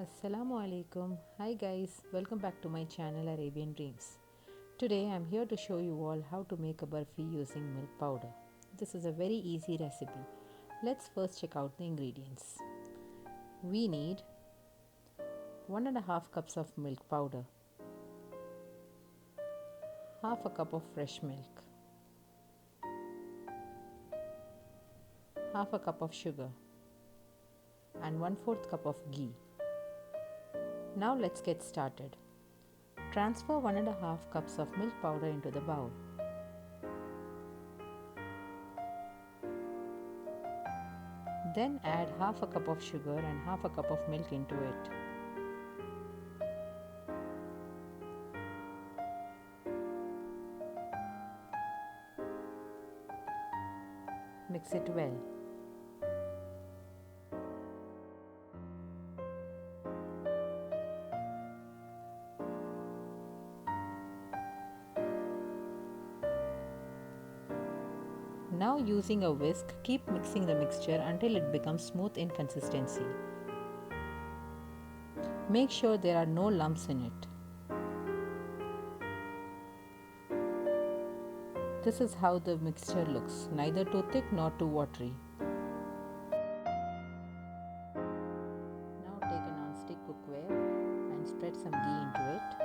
Assalamu alaikum. Hi guys, welcome back to my channel Arabian Dreams. Today I'm here to show you all how to make a burfi using milk powder. This is a very easy recipe. Let's first check out the ingredients. We need 1.5 cups of milk powder, half a cup of fresh milk, half a cup of sugar and 1/4 cup of ghee. Now let's get started. Transfer 1.5 cups of milk powder into the bowl. Then add half a cup of sugar and half a cup of milk into it. Mix it well. Now using a whisk, keep mixing the mixture until it becomes smooth in consistency. Make sure there are no lumps in it. This is how the mixture looks, neither too thick nor too watery. Now take a non-stick cookware and spread some ghee into it.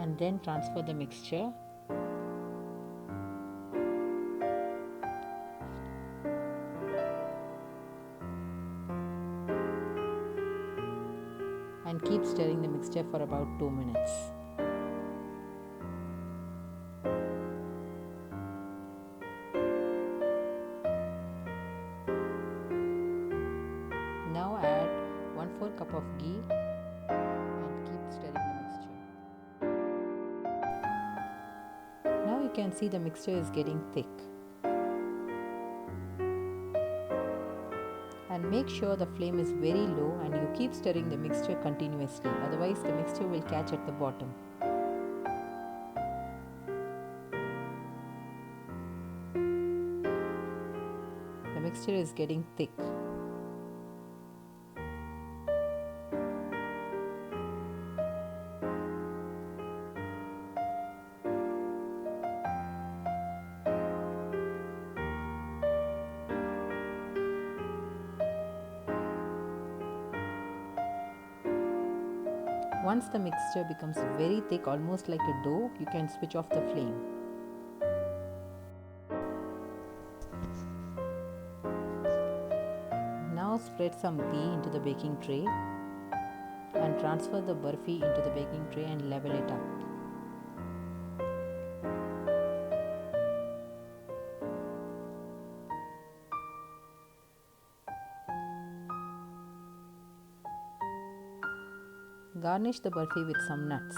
And then transfer the mixture. And keep stirring the mixture for about 2 minutes. Now add 1/4 cup of ghee and keep stirring the mixture. Now you can see the mixture is getting thick. And make sure the flame is very low and you keep stirring the mixture continuously, otherwise the mixture will catch at the bottom. The mixture is getting thick. Once the mixture becomes very thick, almost like a dough, you can switch off the flame. Now spread some ghee into the baking tray and transfer the burfi into the baking tray and level it up. Garnish the burfi with some nuts.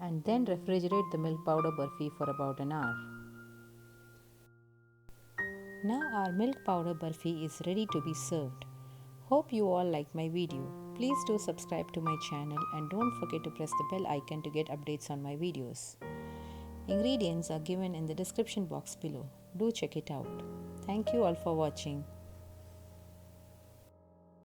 And then refrigerate the milk powder burfi for about an hour. Now our milk powder burfi is ready to be served. Hope you all like my video. Please do subscribe to my channel and don't forget to press the bell icon to get updates on my videos. Ingredients are given in the description box below. Do check it out. Thank you all for watching.